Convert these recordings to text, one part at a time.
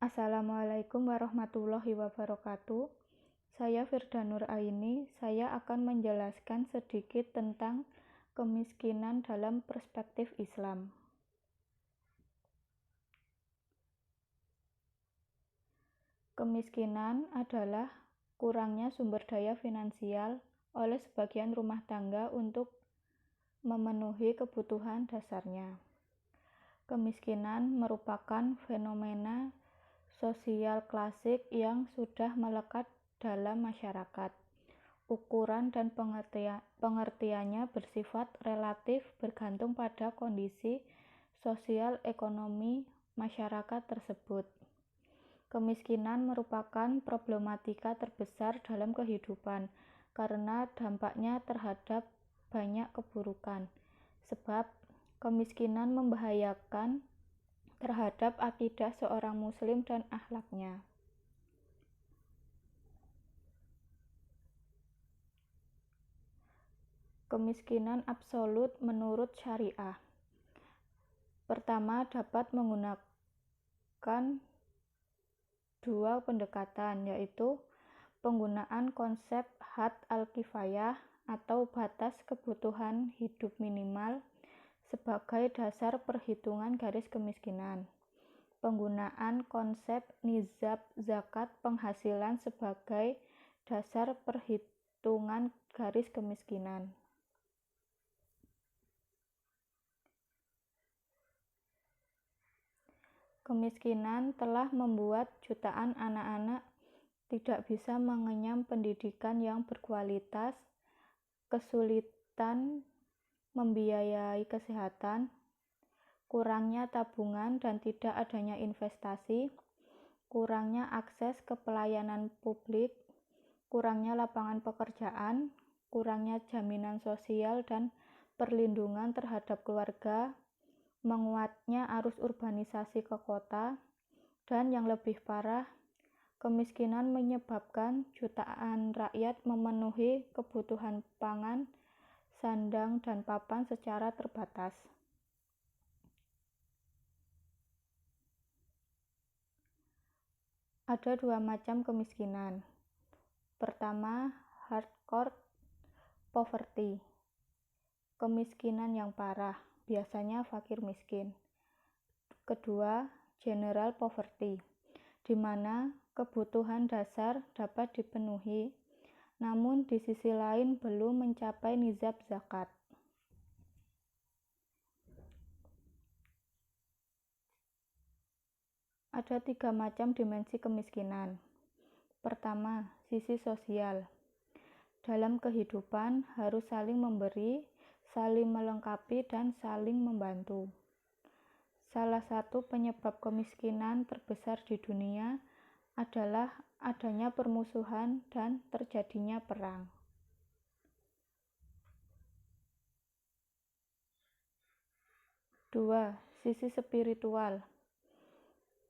Assalamualaikum warahmatullahi wabarakatuh. Saya Firda Nur Aini. Saya akan menjelaskan sedikit tentang kemiskinan dalam perspektif Islam. Kemiskinan adalah kurangnya sumber daya finansial oleh sebagian rumah tangga untuk memenuhi kebutuhan dasarnya. Kemiskinan merupakan fenomena sosial klasik yang sudah melekat dalam masyarakat. Ukuran dan pengertiannya bersifat relatif bergantung pada kondisi sosial ekonomi masyarakat tersebut. Kemiskinan merupakan problematika terbesar dalam kehidupan karena dampaknya terhadap banyak keburukan. Sebab kemiskinan membahayakan terhadap akidah seorang muslim dan akhlaknya. Kemiskinan absolut menurut syariah. Pertama, dapat menggunakan dua pendekatan, yaitu penggunaan konsep had al-kifayah atau batas kebutuhan hidup minimal sebagai dasar perhitungan garis kemiskinan. Penggunaan konsep nizab zakat penghasilan sebagai dasar perhitungan garis kemiskinan. Kemiskinan telah membuat jutaan anak-anak tidak bisa mengenyam pendidikan yang berkualitas, kesulitan membiayai kesehatan, kurangnya tabungan dan tidak adanya investasi, kurangnya akses ke pelayanan publik, kurangnya lapangan pekerjaan, kurangnya jaminan sosial dan perlindungan terhadap keluarga, menguatnya arus urbanisasi ke kota, dan yang lebih parah, kemiskinan menyebabkan jutaan rakyat memenuhi kebutuhan pangan, sandang, dan papan secara terbatas. Ada dua macam kemiskinan. Pertama, hardcore poverty, kemiskinan yang parah, biasanya fakir miskin. Kedua, general poverty, di mana kebutuhan dasar dapat dipenuhi, namun di sisi lain belum mencapai nizab zakat. Ada tiga macam dimensi kemiskinan. Pertama, sisi sosial. Dalam kehidupan harus saling memberi, saling melengkapi, dan saling membantu. Salah satu penyebab kemiskinan terbesar di dunia adalah adanya permusuhan dan terjadinya perang. Dua, sisi spiritual.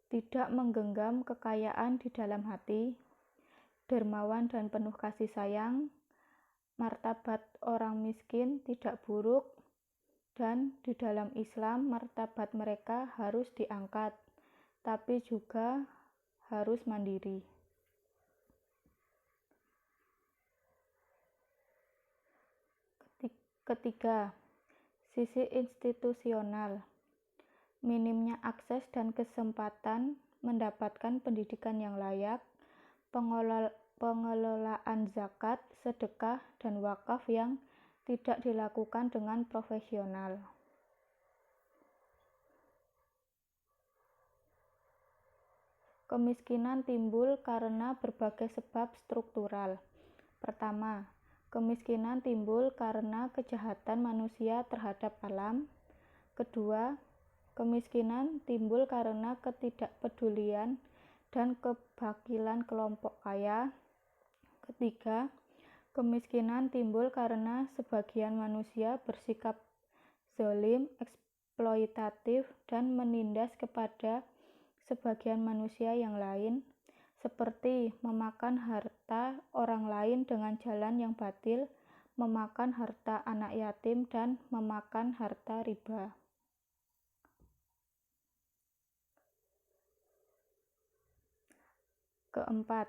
Tidak menggenggam kekayaan di dalam hati, dermawan dan penuh kasih sayang, martabat orang miskin tidak buruk, dan di dalam Islam martabat mereka harus diangkat, tapi juga harus mandiri. Ketiga, sisi institusional. Minimnya akses dan kesempatan mendapatkan pendidikan yang layak, pengelolaan zakat, sedekah, dan wakaf yang tidak dilakukan dengan profesional. Kemiskinan timbul karena berbagai sebab struktural. Pertama, kemiskinan timbul karena kejahatan manusia terhadap alam. Kedua, kemiskinan timbul karena ketidakpedulian dan kebakilan kelompok kaya. Ketiga, kemiskinan timbul karena sebagian manusia bersikap zalim, eksploitatif, dan menindas kepada sebagian manusia yang lain, seperti memakan harta orang lain dengan jalan yang batil, memakan harta anak yatim, dan memakan harta riba. Keempat,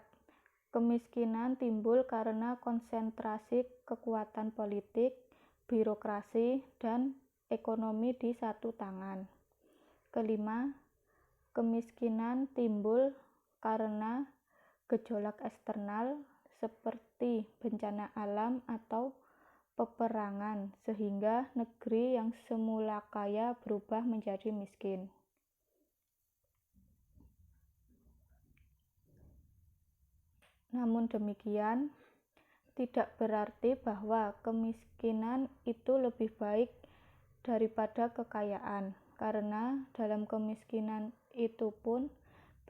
kemiskinan timbul karena konsentrasi kekuatan politik, birokrasi, dan ekonomi di satu tangan. Kelima, kemiskinan timbul karena gejolak eksternal seperti bencana alam atau peperangan, sehingga negeri yang semula kaya berubah menjadi miskin. Namun demikian, tidak berarti bahwa kemiskinan itu lebih baik daripada kekayaan, karena dalam kemiskinan itu pun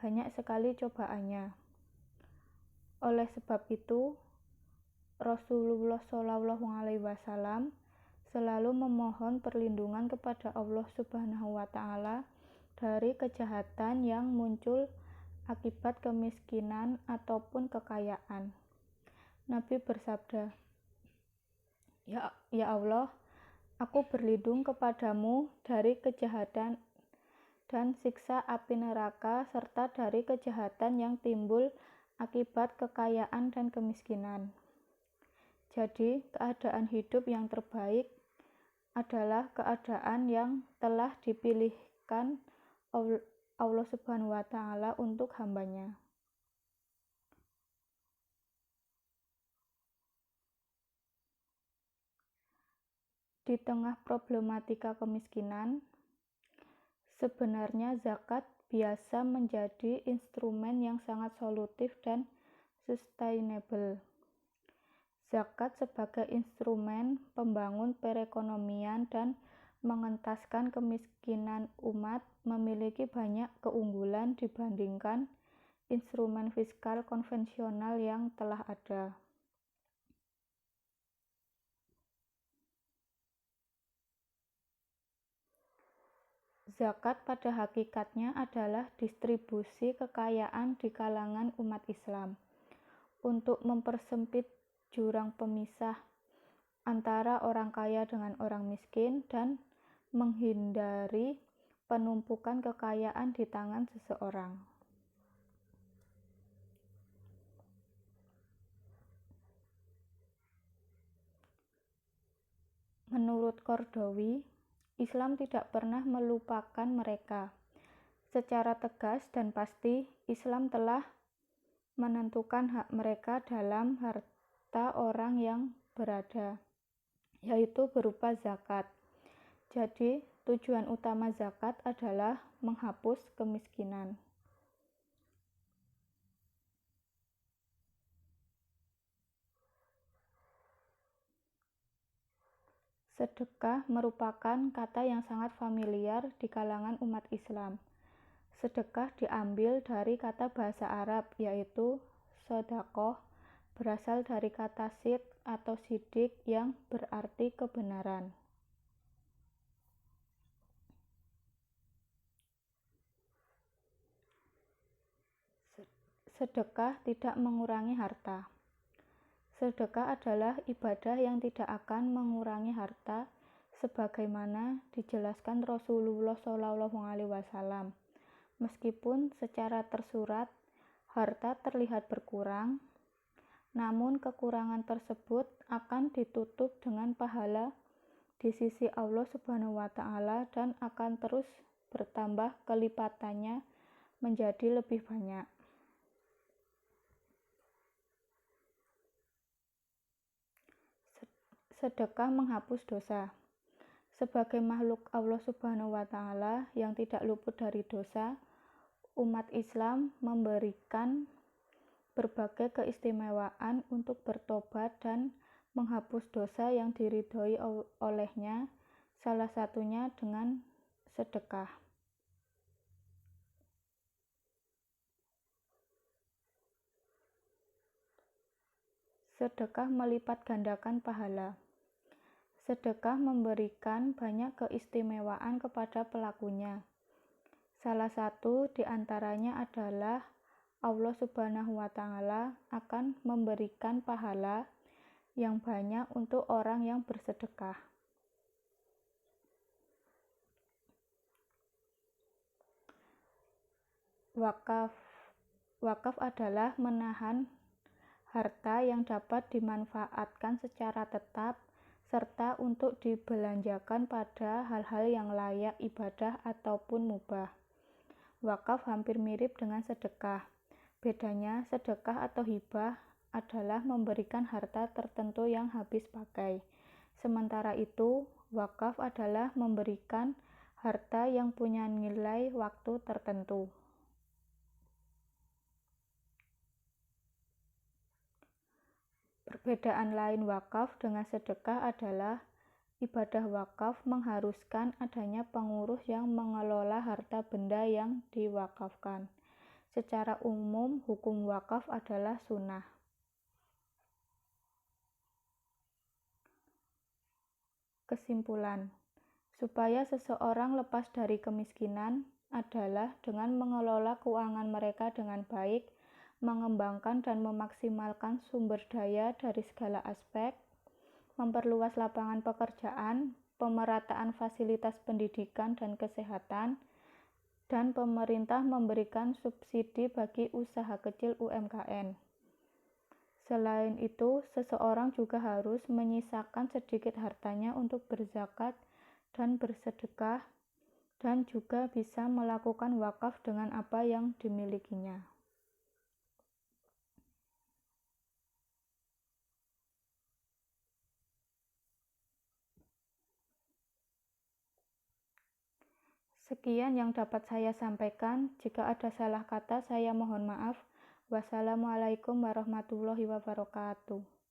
banyak sekali cobaannya. Oleh sebab itu, Rasulullah SAW selalu memohon perlindungan kepada Allah Subhanahu wa Ta'ala dari kejahatan yang muncul akibat kemiskinan ataupun kekayaan. Nabi bersabda, Ya Allah, aku berlindung kepadamu dari kejahatan dan siksa api neraka serta dari kejahatan yang timbul akibat kekayaan dan kemiskinan. Jadi, keadaan hidup yang terbaik adalah keadaan yang telah dipilihkan Allah Subhanahu wa Ta'ala untuk hambanya. Di tengah problematika kemiskinan, sebenarnya zakat biasa menjadi instrumen yang sangat solutif dan sustainable. Zakat sebagai instrumen pembangun perekonomian dan mengentaskan kemiskinan umat memiliki banyak keunggulan dibandingkan instrumen fiskal konvensional yang telah ada. Zakat pada hakikatnya adalah distribusi kekayaan di kalangan umat Islam untuk mempersempit jurang pemisah antara orang kaya dengan orang miskin dan menghindari penumpukan kekayaan di tangan seseorang. Menurut Qardawi, Islam tidak pernah melupakan mereka. Secara tegas dan pasti, Islam telah menentukan hak mereka dalam harta orang yang berada, yaitu berupa zakat. Jadi, tujuan utama zakat adalah menghapus kemiskinan. Sedekah merupakan kata yang sangat familiar di kalangan umat Islam. Sedekah diambil dari kata bahasa Arab, yaitu sodaqoh, berasal dari kata sid atau sidik yang berarti kebenaran. Sedekah tidak mengurangi harta. Sedekah adalah ibadah yang tidak akan mengurangi harta, sebagaimana dijelaskan Rasulullah SAW. Meskipun secara tersurat harta terlihat berkurang, namun kekurangan tersebut akan ditutup dengan pahala di sisi Allah Subhanahu wa Ta'ala dan akan terus bertambah kelipatannya menjadi lebih banyak. Sedekah menghapus dosa. Sebagai makhluk Allah Subhanahu wa Ta'ala yang tidak luput dari dosa, umat Islam memberikan berbagai keistimewaan untuk bertobat dan menghapus dosa yang diridhoi olehnya, salah satunya dengan sedekah. Sedekah melipat gandakan pahala. Sedekah memberikan banyak keistimewaan kepada pelakunya. Salah satu di antaranya adalah Allah Subhanahu wa Ta'ala akan memberikan pahala yang banyak untuk orang yang bersedekah. Wakaf Wakaf adalah menahan harta yang dapat dimanfaatkan secara tetap serta untuk dibelanjakan pada hal-hal yang layak ibadah ataupun mubah. Wakaf hampir mirip dengan sedekah. Bedanya, sedekah atau hibah adalah memberikan harta tertentu yang habis pakai. Sementara itu, wakaf adalah memberikan harta yang punya nilai waktu tertentu. Perbedaan lain wakaf dengan sedekah adalah ibadah wakaf mengharuskan adanya pengurus yang mengelola harta benda yang diwakafkan. Secara umum, hukum wakaf adalah sunnah. Kesimpulan, supaya seseorang lepas dari kemiskinan adalah dengan mengelola keuangan mereka dengan baik, mengembangkan dan memaksimalkan sumber daya dari segala aspek, memperluas lapangan pekerjaan, pemerataan fasilitas pendidikan dan kesehatan, dan pemerintah memberikan subsidi bagi usaha kecil UMKM. Selain itu, seseorang juga harus menyisakan sedikit hartanya untuk berzakat dan bersedekah, dan juga bisa melakukan wakaf dengan apa yang dimilikinya. Sekian yang dapat saya sampaikan. Jika ada salah kata, saya mohon maaf. Wassalamualaikum warahmatullahi wabarakatuh.